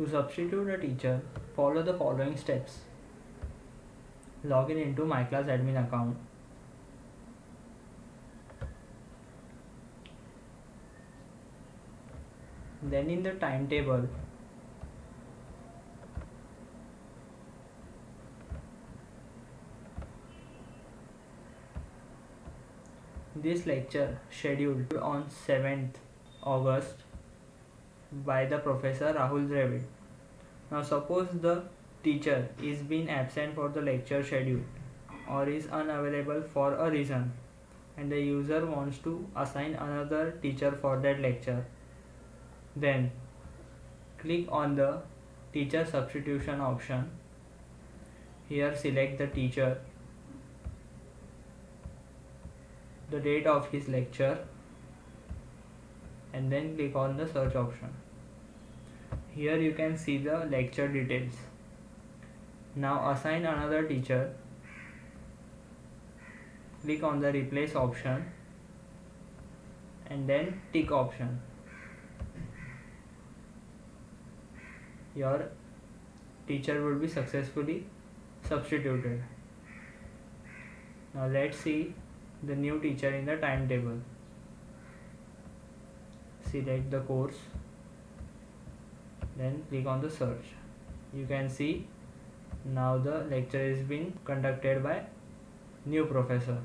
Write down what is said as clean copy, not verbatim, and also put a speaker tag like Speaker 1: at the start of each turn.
Speaker 1: To substitute a teacher, follow the following steps. Log in into MyClassAdmin account. Then in the timetable, this lecture scheduled on 7th August by the Professor Rahul Dravid. Now suppose the teacher is been absent for the lecture schedule or is unavailable for a reason and the user wants to assign another teacher for that lecture. Then click on the teacher substitution option. Here select the teacher, the date of his lecture, and then click on the search option. Here you can see the lecture details. Now assign another teacher. Click on the replace option and then tick option. Your teacher will be successfully substituted. Now let's see the new teacher in the timetable. Select the course, then click on the search. You can see now the lecture is being conducted by new professor.